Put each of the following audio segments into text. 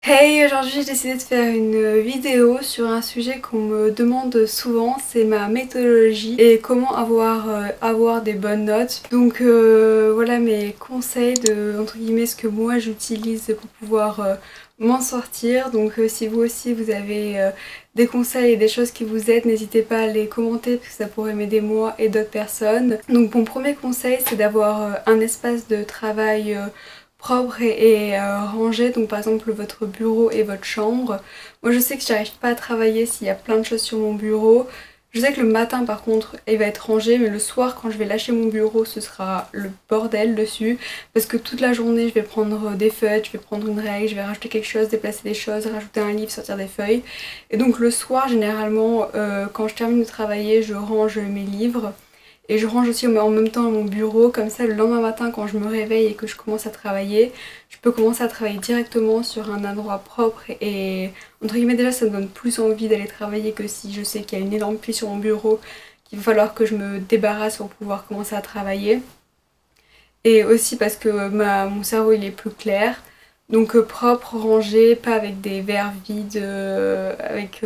Hey, aujourd'hui j'ai décidé de faire une vidéo sur un sujet qu'on me demande souvent, c'est ma méthodologie et comment avoir des bonnes notes. Donc voilà mes conseils de, entre guillemets, ce que moi j'utilise pour pouvoir m'en sortir. Donc si vous aussi vous avez des conseils et des choses qui vous aident, n'hésitez pas à les commenter parce que ça pourrait m'aider moi et d'autres personnes. Donc mon premier conseil c'est d'avoir un espace de travail propre et rangé, donc par exemple votre bureau et votre chambre. Moi je sais que j'arrive pas à travailler s'il y a plein de choses sur mon bureau. Je sais que le matin par contre il va être rangé, mais le soir quand je vais lâcher mon bureau ce sera le bordel dessus parce que toute la journée je vais prendre des feuilles, je vais prendre une règle, je vais rajouter quelque chose, déplacer des choses, rajouter un livre, sortir des feuilles. Et donc le soir généralement quand je termine de travailler je range mes livres. Et je range aussi en même temps mon bureau, comme ça le lendemain matin quand je me réveille et que je commence à travailler, je peux commencer à travailler directement sur un endroit propre et entre guillemets déjà ça me donne plus envie d'aller travailler que si je sais qu'il y a une énorme pile sur mon bureau qu'il va falloir que je me débarrasse pour pouvoir commencer à travailler. Et aussi parce que mon cerveau il est plus clair, donc propre, rangé, pas avec des verres vides, avec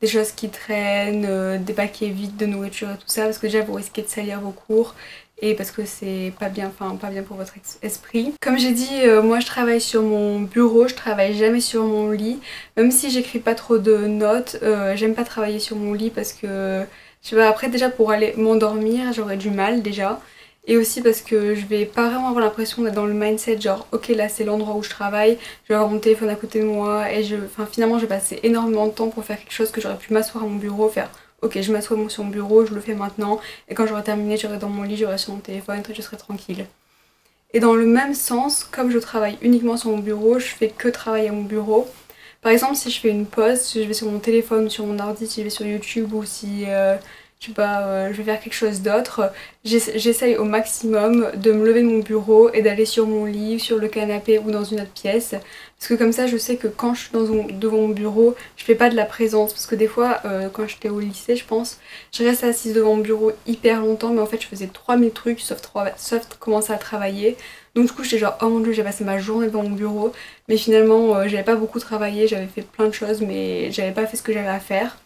des choses qui traînent, des paquets vides de nourriture et tout ça, parce que déjà vous risquez de salir vos cours et parce que c'est pas bien, enfin pas bien pour votre esprit. Comme j'ai dit, moi je travaille sur mon bureau, je travaille jamais sur mon lit, même si j'écris pas trop de notes, j'aime pas travailler sur mon lit parce que je sais pas, après déjà pour aller m'endormir j'aurais du mal déjà. Et aussi parce que je vais pas vraiment avoir l'impression d'être dans le mindset genre ok là c'est l'endroit où je travaille, je vais avoir mon téléphone à côté de moi et finalement je vais passer énormément de temps pour faire quelque chose que j'aurais pu m'asseoir à mon bureau, faire ok je m'assois sur mon bureau, je le fais maintenant et quand j'aurai terminé j'aurai dans mon lit, j'aurai sur mon téléphone et je serai tranquille. Et dans le même sens, comme je travaille uniquement sur mon bureau, je fais que travailler à mon bureau. Par exemple si je fais une pause, si je vais sur mon téléphone ou sur mon ordi, si je vais sur YouTube ou si je sais pas, je vais faire quelque chose d'autre, j'essaye au maximum de me lever de mon bureau et d'aller sur mon lit, sur le canapé ou dans une autre pièce. Parce que comme ça je sais que quand je suis devant mon bureau, je fais pas de la présence. Parce que des fois, quand j'étais au lycée je pense, je restais assise devant mon bureau hyper longtemps mais en fait je faisais 3000 trucs sauf commencer à travailler. Donc du coup j'étais genre oh mon dieu j'ai passé ma journée devant mon bureau mais finalement j'avais pas beaucoup travaillé, j'avais fait plein de choses mais j'avais pas fait ce que j'avais à faire.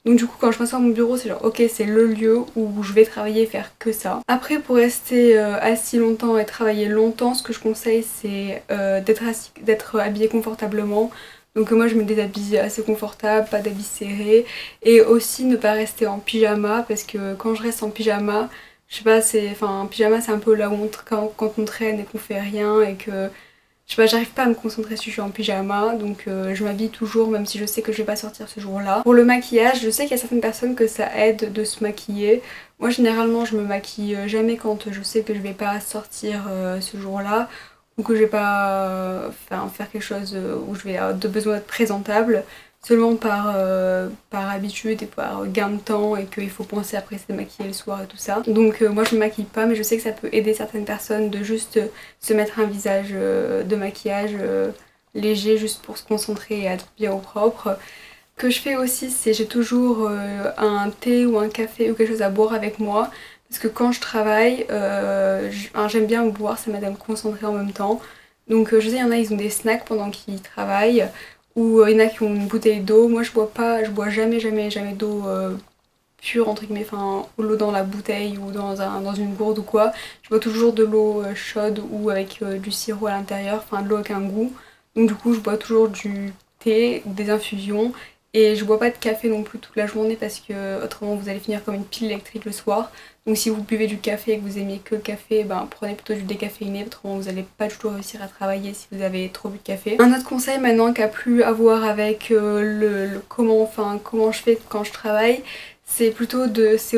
Donc du coup quand je m'assois à mon bureau c'est genre ok c'est le lieu où je vais travailler et faire que ça. Après pour rester assis longtemps et travailler longtemps ce que je conseille c'est d'être habillé confortablement. Donc moi je mets des habits assez confortables, pas d'habits serrés. Et aussi ne pas rester en pyjama parce que quand je reste en pyjama, je sais pas, un pyjama c'est un peu là où quand on traîne et qu'on fait rien et que je sais pas, j'arrive pas à me concentrer si je suis en pyjama, donc je m'habille toujours même si je sais que je vais pas sortir ce jour-là. Pour le maquillage, je sais qu'il y a certaines personnes que ça aide de se maquiller. Moi généralement je me maquille jamais quand je sais que je vais pas sortir ce jour-là ou que je vais pas faire quelque chose où je vais avoir besoin d'être présentable. Seulement par habitude et par gain de temps et qu'il faut penser après se démaquiller le soir et tout ça. Donc moi je me maquille pas mais je sais que ça peut aider certaines personnes de juste se mettre un visage de maquillage léger juste pour se concentrer et être bien au propre. Ce que je fais aussi c'est j'ai toujours un thé ou un café ou quelque chose à boire avec moi parce que quand je travaille j'aime bien boire, ça m'aide à me concentrer en même temps. Donc je sais il y en a ils ont des snacks pendant qu'ils travaillent ou il y en a qui ont une bouteille d'eau. Moi je bois jamais d'eau pure entre guillemets, enfin l'eau dans la bouteille ou dans une gourde ou quoi. Je bois toujours de l'eau chaude ou avec du sirop à l'intérieur, enfin de l'eau avec un goût. Donc du coup je bois toujours du thé, des infusions et je bois pas de café non plus toute la journée parce que autrement vous allez finir comme une pile électrique le soir. Donc si vous buvez du café et que vous aimez que le café, ben prenez plutôt du décaféiné, autrement vous n'allez pas du tout réussir à travailler si vous avez trop bu de café. Un autre conseil maintenant qui a plus à voir avec comment je fais quand je travaille, c'est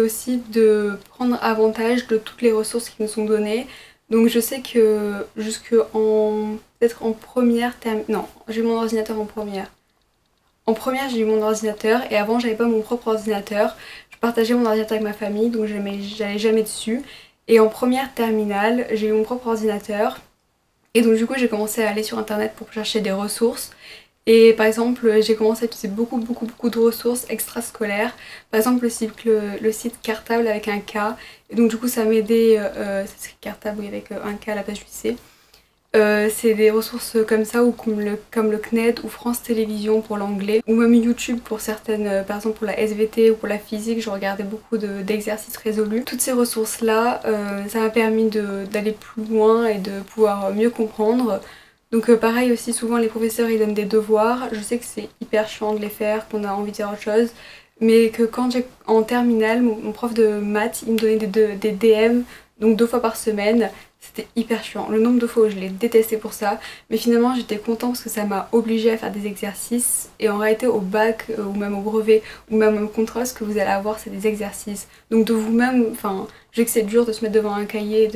aussi de prendre avantage de toutes les ressources qui nous sont données. Donc je sais que peut-être en première non, j'ai eu mon ordinateur en première. En première j'ai eu mon ordinateur et avant j'avais pas mon propre ordinateur. Je partageais mon ordinateur avec ma famille donc j'allais jamais dessus. Et en première terminale j'ai eu mon propre ordinateur. Et donc du coup j'ai commencé à aller sur internet pour chercher des ressources. Et par exemple, j'ai commencé à utiliser beaucoup de ressources extrascolaires. Par exemple, le site Cartable avec un K. Et donc du coup, ça m'aidait, ça s'écrit Cartable oui, avec un K à la place du C. C'est des ressources comme ça, ou comme le CNED ou France Télévisions pour l'anglais, ou même YouTube pour certaines, par exemple pour la SVT ou pour la physique, je regardais beaucoup d'exercices résolus. Toutes ces ressources-là, ça m'a permis d'aller plus loin et de pouvoir mieux comprendre. Donc pareil aussi, souvent les professeurs ils donnent des devoirs, je sais que c'est hyper chiant de les faire, qu'on a envie de faire autre chose, mais que quand j'ai en terminale, mon prof de maths, il me donnait des DM, donc 2 fois par semaine, c'était hyper chiant. Le nombre de fois où je l'ai détesté pour ça, mais finalement j'étais contente parce que ça m'a obligée à faire des exercices, et en réalité au bac, ou même au brevet, ou même au contrôle, ce que vous allez avoir c'est des exercices. Donc de vous-même, enfin, je sais que c'est dur de se mettre devant un cahier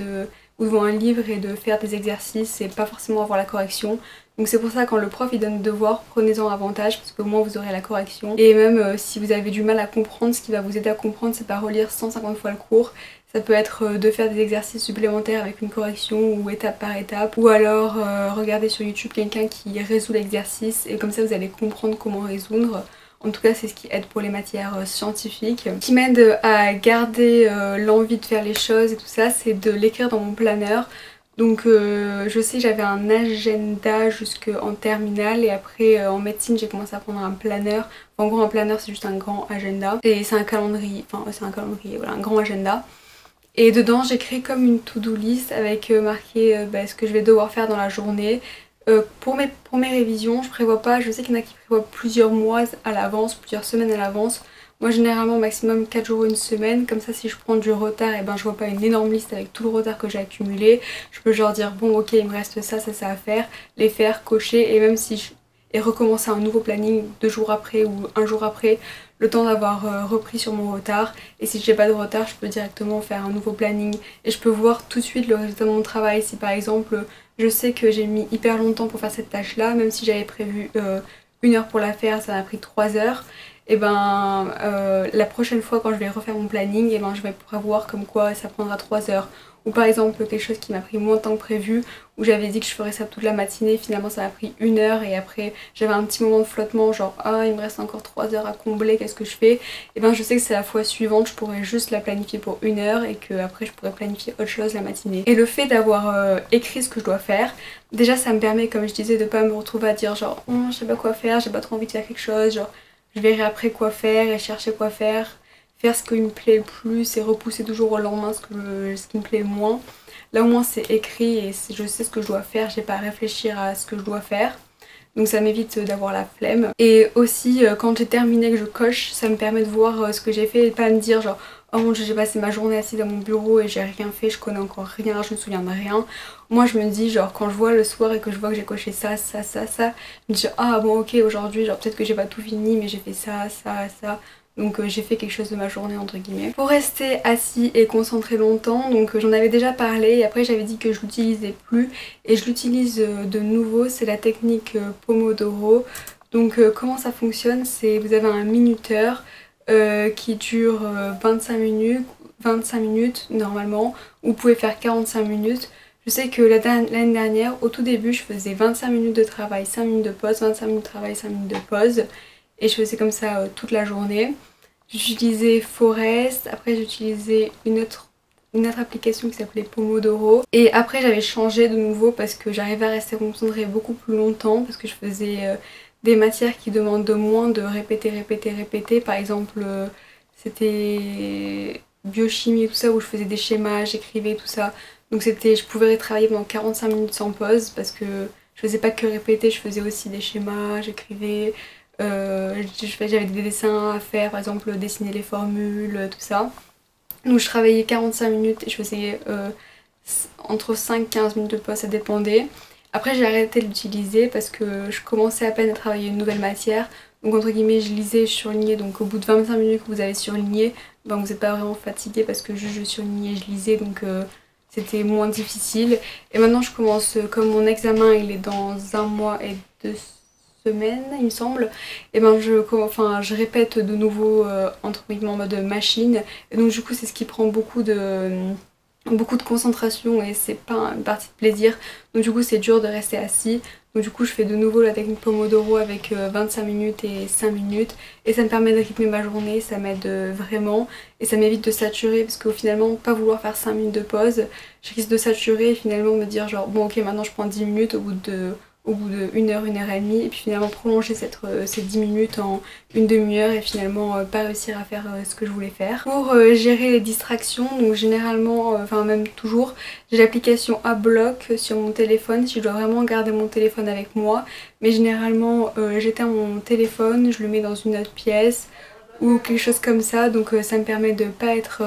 ou devant un livre et de faire des exercices et pas forcément avoir la correction. Donc c'est pour ça quand le prof il donne le devoir, prenez-en avantage parce qu'au moins vous aurez la correction. Et même si vous avez du mal à comprendre, ce qui va vous aider à comprendre c'est pas relire 150 fois le cours. Ça peut être de faire des exercices supplémentaires avec une correction ou étape par étape. Ou alors regarder sur YouTube quelqu'un qui résout l'exercice et comme ça vous allez comprendre comment résoudre. En tout cas c'est ce qui aide pour les matières scientifiques. Ce qui m'aide à garder l'envie de faire les choses et tout ça, c'est de l'écrire dans mon planeur. Donc je sais j'avais un agenda jusqu'en terminale, et après en médecine j'ai commencé à prendre un planeur. En gros un planeur c'est juste un grand agenda et c'est un calendrier, enfin c'est un calendrier, voilà, un grand agenda. Et dedans j'écris comme une to-do list avec marqué ce que je vais devoir faire dans la journée. Pour mes révisions, je prévois pas, je sais qu'il y en a qui prévoient plusieurs mois à l'avance, plusieurs semaines à l'avance. Moi généralement maximum 4 jours ou une semaine, comme ça si je prends du retard, et ben je vois pas une énorme liste avec tout le retard que j'ai accumulé. Je peux genre dire bon ok il me reste ça à faire, les faire, cocher, et même si et recommencer un nouveau planning 2 jours après ou un jour après, le temps d'avoir repris sur mon retard. Et si j'ai pas de retard, je peux directement faire un nouveau planning et je peux voir tout de suite le résultat de mon travail. Si par exemple je sais que j'ai mis hyper longtemps pour faire cette tâche là, même si j'avais prévu 1 heure pour la faire, ça m'a pris 3 heures, et ben la prochaine fois quand je vais refaire mon planning, et ben je vais prévoir comme quoi ça prendra 3 heures. Ou par exemple quelque chose qui m'a pris moins de temps que prévu, où j'avais dit que je ferais ça toute la matinée, finalement ça m'a pris 1 heure, et après j'avais un petit moment de flottement genre ah il me reste encore 3 heures à combler, qu'est-ce que je fais? Et ben je sais que c'est la fois suivante, je pourrais juste la planifier pour 1 heure et que après je pourrais planifier autre chose la matinée. Et le fait d'avoir écrit ce que je dois faire, déjà ça me permet, comme je disais, de pas me retrouver à dire genre je sais pas quoi faire, j'ai pas trop envie de faire quelque chose, genre je verrai après quoi faire et chercher quoi faire ce qui me plaît le plus et repousser toujours au lendemain ce qui me plaît le moins. Là au moins c'est écrit et je sais ce que je dois faire, j'ai pas à réfléchir à ce que je dois faire. Donc ça m'évite d'avoir la flemme. Et aussi quand j'ai terminé que je coche, ça me permet de voir ce que j'ai fait et pas me dire genre oh mon dieu j'ai passé ma journée assise dans mon bureau et j'ai rien fait, je connais encore rien, je me souviens de rien. Moi je me dis genre quand je vois le soir et que je vois que j'ai coché ça, je me dis ah bon ok aujourd'hui genre peut-être que j'ai pas tout fini mais j'ai fait ça. Donc j'ai fait quelque chose de ma journée entre guillemets. Pour rester assis et concentré longtemps, donc j'en avais déjà parlé et après j'avais dit que je l'utilisais plus et je l'utilise de nouveau, c'est la technique Pomodoro. Donc comment ça fonctionne, c'est vous avez un minuteur qui dure 25 minutes normalement, vous pouvez faire 45 minutes. Je sais que l'année dernière, au tout début, je faisais 25 minutes de travail, 5 minutes de pause, 25 minutes de travail, 5 minutes de pause. Et je faisais comme ça toute la journée. J'utilisais Forest, après j'utilisais une autre application qui s'appelait Pomodoro. Et après j'avais changé de nouveau parce que j'arrivais à rester concentrée beaucoup plus longtemps, parce que je faisais des matières qui demandent de moins de répéter. Par exemple, c'était biochimie et tout ça où je faisais des schémas, j'écrivais tout ça. Donc je pouvais travailler pendant 45 minutes sans pause parce que je faisais pas que répéter, je faisais aussi des schémas, j'écrivais. J'avais des dessins à faire, par exemple dessiner les formules, tout ça. Donc je travaillais 45 minutes et je faisais entre 5 et 15 minutes de pause, ça dépendait. Après j'ai arrêté de l'utiliser parce que je commençais à peine à travailler une nouvelle matière. Donc entre guillemets je lisais, je surlignais, donc au bout de 25 minutes que vous avez surligné, ben, vous n'êtes pas vraiment fatigué parce que juste je surlignais et je lisais, donc c'était moins difficile. Et maintenant je commence, comme mon examen il est dans 1 mois et 2 semaines il me semble, et ben je répète de nouveau entre guillemets en mode machine, et donc du coup c'est ce qui prend beaucoup de concentration et c'est pas une partie de plaisir, donc du coup c'est dur de rester assis. Donc du coup je fais de nouveau la technique Pomodoro avec 25 minutes et 5 minutes et ça me permet de rythmer ma journée, ça m'aide vraiment et ça m'évite de saturer parce qu'au finalement pas vouloir faire 5 minutes de pause, je risque de saturer et finalement me dire genre bon ok maintenant je prends 10 minutes au bout de 1 heure et demie et puis finalement prolonger ces 10 minutes en une demi-heure et finalement pas réussir à faire ce que je voulais faire. Pour gérer les distractions, donc généralement, enfin même toujours, j'ai l'application Adblock sur mon téléphone si je dois vraiment garder mon téléphone avec moi, mais généralement j'éteins mon téléphone, je le mets dans une autre pièce ou quelque chose comme ça, donc ça me permet de pas être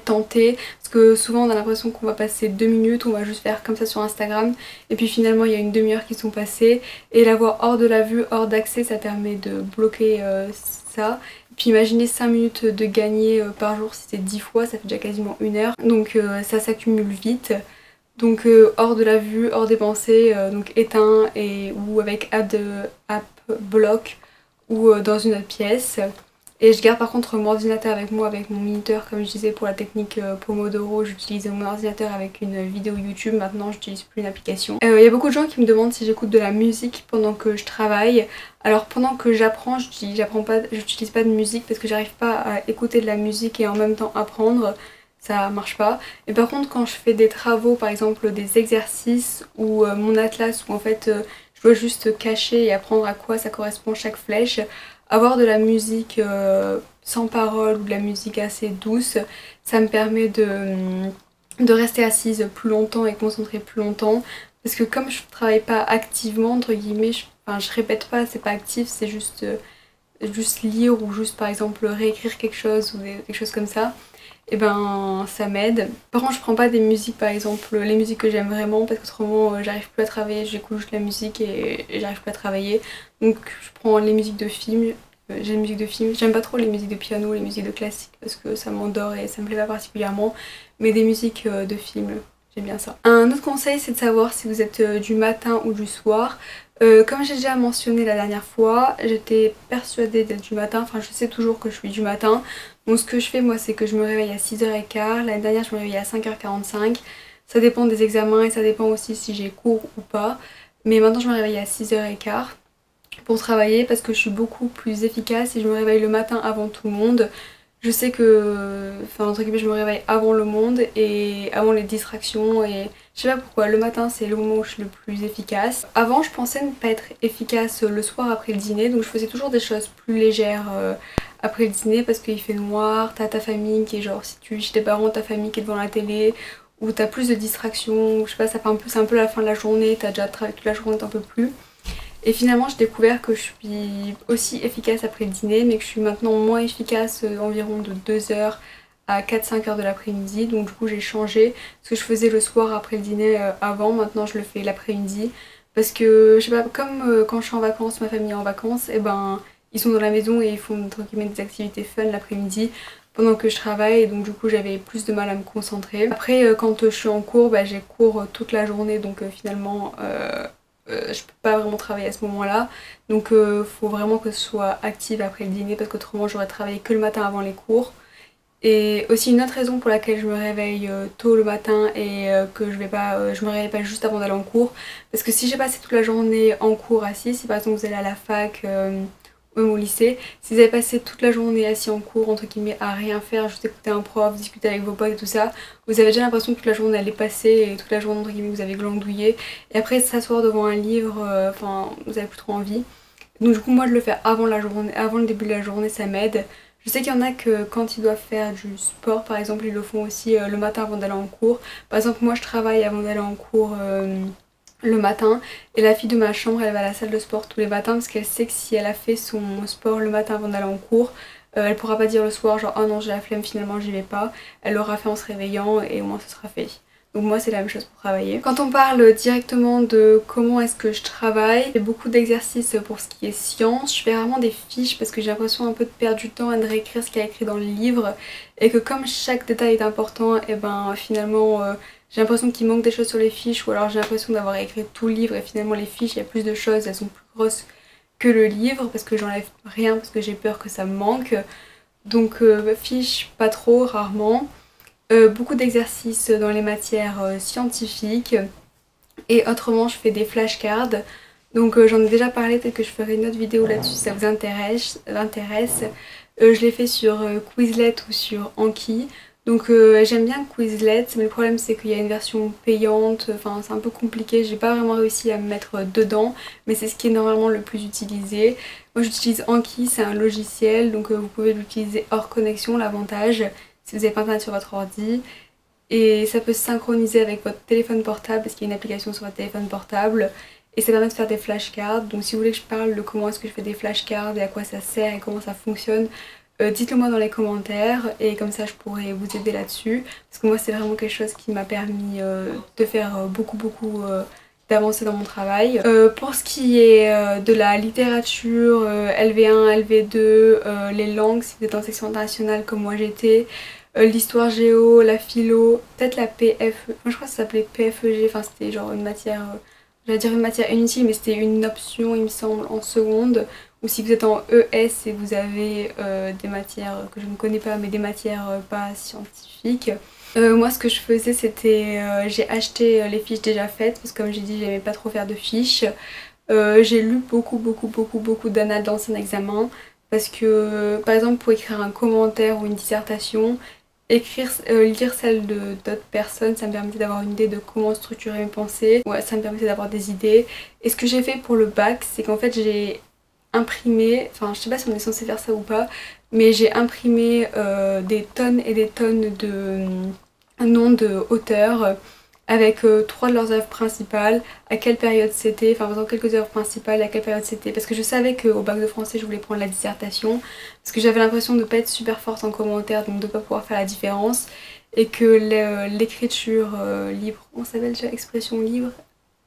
tentée parce que souvent on a l'impression qu'on va passer 2 minutes, on va juste faire comme ça sur Instagram et puis finalement il y a une demi-heure qui sont passées et l'avoir hors de la vue, hors d'accès, ça permet de bloquer ça. Et puis imaginez 5 minutes de gagner par jour, si c'est 10 fois, ça fait déjà quasiment 1 heure, donc ça s'accumule vite. Donc hors de la vue, hors des pensées, donc éteint ou avec app block ou dans une autre pièce. Et je garde par contre mon ordinateur avec moi avec mon minuteur comme je disais pour la technique Pomodoro, j'utilisais mon ordinateur avec une vidéo YouTube, maintenant j'utilise plus une application. Il y a beaucoup de gens qui me demandent si j'écoute de la musique pendant que je travaille. Alors pendant que j'apprends, j'utilise pas de musique parce que j'arrive pas à écouter de la musique et en même temps apprendre, ça marche pas. Et par contre quand je fais des travaux, par exemple des exercices ou mon atlas où en fait je dois juste cacher et apprendre à quoi ça correspond chaque flèche, avoir de la musique sans parole ou de la musique assez douce, ça me permet de rester assise plus longtemps et concentrer plus longtemps. Parce que comme je travaille pas activement, entre guillemets, je répète pas, c'est pas actif, c'est juste lire ou juste par exemple réécrire quelque chose ou quelque chose comme ça. Et ben ça m'aide. Par contre je prends pas des musiques par exemple, les musiques que j'aime vraiment parce qu'autrement j'arrive plus à travailler, j'écoute juste la musique et j'arrive plus à travailler. Donc je prends les musiques de films, j'ai les musiques de films, j'aime pas trop les musiques de piano, les musiques de classique parce que ça m'endort et ça me plaît pas particulièrement, mais des musiques de films, j'aime bien ça. Un autre conseil c'est de savoir si vous êtes du matin ou du soir. Comme j'ai déjà mentionné la dernière fois, j'étais persuadée d'être du matin, enfin je sais toujours que je suis du matin. Donc ce que je fais moi c'est que je me réveille à 6h15, l'année dernière je me réveillais à 5h45. Ça dépend des examens et ça dépend aussi si j'ai cours ou pas. Mais maintenant je me réveille à 6h15 pour travailler parce que je suis beaucoup plus efficace et je me réveille le matin avant tout le monde. Je sais que, enfin entre guillemets, je me réveille avant le monde et avant les distractions et je sais pas pourquoi, le matin c'est le moment où je suis le plus efficace. Avant je pensais ne pas être efficace le soir après le dîner, donc je faisais toujours des choses plus légères après le dîner parce qu'il fait noir, t'as ta famille qui est genre, si tu es chez tes parents, ta famille qui est devant la télé, ou t'as plus de distractions, je sais pas, c'est un peu la fin de la journée, t'as déjà travaillé toute la journée, t'en peux plus. Et finalement j'ai découvert que je suis aussi efficace après le dîner mais que je suis maintenant moins efficace environ de 2h à 4-5h de l'après-midi. Donc du coup j'ai changé ce que je faisais le soir après le dîner avant, maintenant je le fais l'après-midi. Parce que je sais pas, comme quand je suis en vacances, ma famille est en vacances, et ben ils sont dans la maison et ils font entre guillemets des activités fun l'après-midi pendant que je travaille et donc du coup j'avais plus de mal à me concentrer. Après quand je suis en cours, bah, j'ai cours toute la journée donc finalement je peux pas vraiment travailler à ce moment-là, donc faut vraiment que je sois active après le dîner parce qu'autrement j'aurais travaillé que le matin avant les cours. Et aussi une autre raison pour laquelle je me réveille tôt le matin et que je me réveille pas juste avant d'aller en cours, parce que si j'ai passé toute la journée en cours assis, si par exemple vous allez à la fac ou même au lycée, si vous avez passé toute la journée assis en cours entre guillemets à rien faire, juste écouter un prof, discuter avec vos potes et tout ça, vous avez déjà l'impression que toute la journée elle est passée et toute la journée entre guillemets vous avez glandouillé et après s'asseoir devant un livre, enfin vous avez plus trop envie. Donc du coup moi je le fais avant la journée, avant le début de la journée, ça m'aide. Je sais qu'il y en a que quand ils doivent faire du sport par exemple ils le font aussi le matin avant d'aller en cours. Par exemple moi je travaille avant d'aller en cours le matin et la fille de ma chambre elle va à la salle de sport tous les matins parce qu'elle sait que si elle a fait son sport le matin avant d'aller en cours, elle pourra pas dire le soir genre oh non j'ai la flemme finalement j'y vais pas. Elle l'aura fait en se réveillant et au moins ce sera fait. Donc moi c'est la même chose pour travailler. Quand on parle directement de comment est-ce que je travaille, j'ai beaucoup d'exercices pour ce qui est science. Je fais vraiment des fiches parce que j'ai l'impression un peu de perdre du temps à de réécrire ce qu'il y a écrit dans le livre. Et que comme chaque détail est important, et ben finalement j'ai l'impression qu'il manque des choses sur les fiches. Ou alors j'ai l'impression d'avoir écrit tout le livre et finalement les fiches il y a plus de choses, elles sont plus grosses que le livre. Parce que j'enlève rien, parce que j'ai peur que ça me manque. Donc fiches pas trop, rarement. Beaucoup d'exercices dans les matières scientifiques Et autrement je fais des flashcards. Donc j'en ai déjà parlé, peut-être que je ferai une autre vidéo là-dessus si ça vous intéresse. Je l'ai fait sur Quizlet ou sur Anki. Donc j'aime bien Quizlet, mais le problème c'est qu'il y a une version payante, enfin c'est un peu compliqué, j'ai pas vraiment réussi à me mettre dedans, mais c'est ce qui est normalement le plus utilisé. Moi j'utilise Anki, c'est un logiciel, donc vous pouvez l'utiliser hors connexion, l'avantage, si vous n'avez pas internet sur votre ordi. Et ça peut se synchroniser avec votre téléphone portable, parce qu'il y a une application sur votre téléphone portable. Et ça permet de faire des flashcards. Donc si vous voulez que je parle de comment est-ce que je fais des flashcards et à quoi ça sert et comment ça fonctionne, dites-le moi dans les commentaires et comme ça je pourrais vous aider là-dessus. Parce que moi c'est vraiment quelque chose qui m'a permis de faire beaucoup d'avancer dans mon travail. Pour ce qui est de la littérature, LV1, LV2, les langues, si vous êtes en section internationale comme moi j'étais, l'histoire géo, la philo, peut-être la PFE, moi je crois que ça s'appelait PFEG, enfin c'était genre une matière, j'allais dire une matière inutile mais c'était une option il me semble en seconde, ou si vous êtes en ES et vous avez des matières que je ne connais pas mais des matières pas scientifiques. Moi ce que je faisais c'était, j'ai acheté les fiches déjà faites parce que comme j'ai dit j'aimais pas trop faire de fiches. J'ai lu beaucoup d'annales d'anciens examens parce que par exemple pour écrire un commentaire ou une dissertation, lire celle de d'autres personnes, ça me permettait d'avoir une idée de comment structurer mes pensées, ouais, ça me permettait d'avoir des idées. Et ce que j'ai fait pour le bac, c'est qu'en fait j'ai imprimé, enfin je sais pas si on est censé faire ça ou pas, mais j'ai imprimé des tonnes et des tonnes de noms de auteurs avec trois de leurs œuvres principales, à quelle période c'était, enfin faisant quelques œuvres principales, à quelle période c'était, parce que je savais qu'au bac de français je voulais prendre la dissertation, parce que j'avais l'impression de ne pas être super forte en commentaire, donc de ne pas pouvoir faire la différence, et que l'écriture libre, on s'appelle déjà expression libre,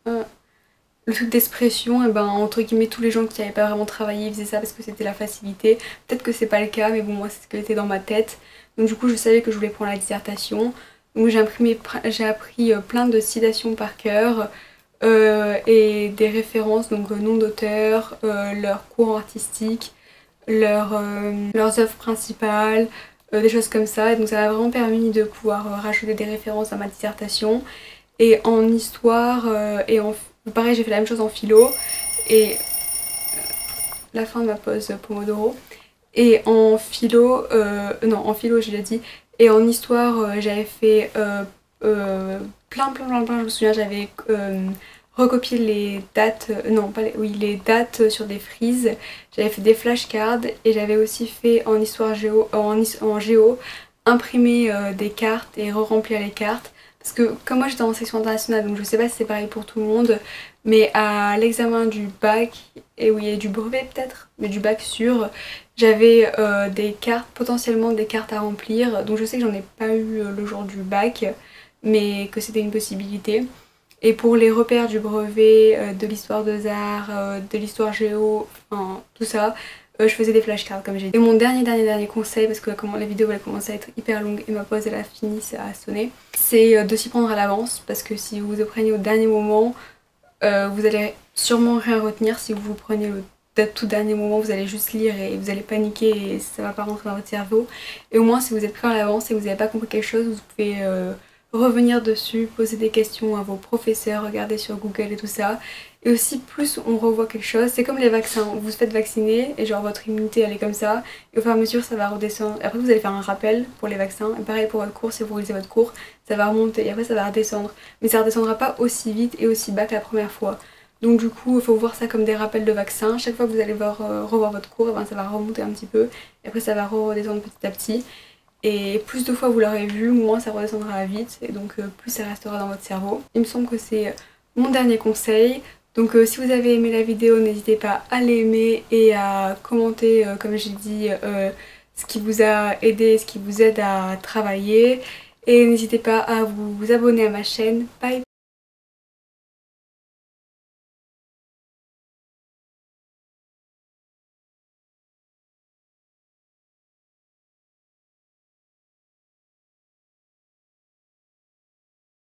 le truc d'expression, et ben entre guillemets tous les gens qui n'avaient pas vraiment travaillé ils faisaient ça parce que c'était la facilité, peut-être que c'est pas le cas, mais bon moi c'est ce qui était dans ma tête, donc du coup je savais que je voulais prendre la dissertation. Donc j'ai appris plein de citations par cœur et des références, donc nom d'auteur, leur cours artistique, leurs œuvres principales, des choses comme ça. Et donc ça m'a vraiment permis de pouvoir rajouter des références à ma dissertation. Et en histoire pareil j'ai fait la même chose en philo et la fin de ma pause Pomodoro. Et en philo, non en philo je l'ai dit, et en histoire j'avais fait plein, je me souviens j'avais recopié les dates, non pas les, oui les dates sur des frises, j'avais fait des flashcards et j'avais aussi fait en histoire géo, en géo, imprimer des cartes et re-remplir les cartes. Parce que comme moi j'étais en section internationale, donc je sais pas si c'est pareil pour tout le monde, mais à l'examen du bac, et oui, et du brevet peut-être, mais du bac sûr, j'avais des cartes, potentiellement des cartes à remplir, donc je sais que j'en ai pas eu le jour du bac, mais que c'était une possibilité. Et pour les repères du brevet, de l'histoire des arts, de l'histoire géo, enfin tout ça, je faisais des flashcards comme j'ai dit. Et mon dernier conseil, parce que comment la vidéo elle a commencé à être hyper longue et ma pause elle a fini, ça a sonné, c'est de s'y prendre à l'avance, parce que si vous vous prenez au dernier moment, vous allez sûrement rien retenir. Si vous vous prenez le tout dernier moment, vous allez juste lire et vous allez paniquer et ça va pas rentrer dans votre cerveau. Et au moins si vous êtes prêt à l'avance et que vous n'avez pas compris quelque chose, vous pouvez revenir dessus, poser des questions à vos professeurs, regarder sur Google et tout ça. Et aussi plus on revoit quelque chose, c'est comme les vaccins, vous vous faites vacciner et genre votre immunité elle est comme ça, et au fur et à mesure ça va redescendre. Après vous allez faire un rappel pour les vaccins, et pareil pour votre cours, si vous relisez votre cours, ça va remonter et après ça va redescendre. Mais ça redescendra pas aussi vite et aussi bas que la première fois. Donc du coup il faut voir ça comme des rappels de vaccins, chaque fois que vous allez revoir votre cours, ben, ça va remonter un petit peu, et après ça va redescendre petit à petit. Et plus de fois vous l'aurez vu, moins ça redescendra vite, et donc plus ça restera dans votre cerveau. Il me semble que c'est mon dernier conseil. Donc si vous avez aimé la vidéo, n'hésitez pas à l'aimer et à commenter, comme j'ai dit, ce qui vous a aidé, ce qui vous aide à travailler. Et n'hésitez pas à vous abonner à ma chaîne. Bye!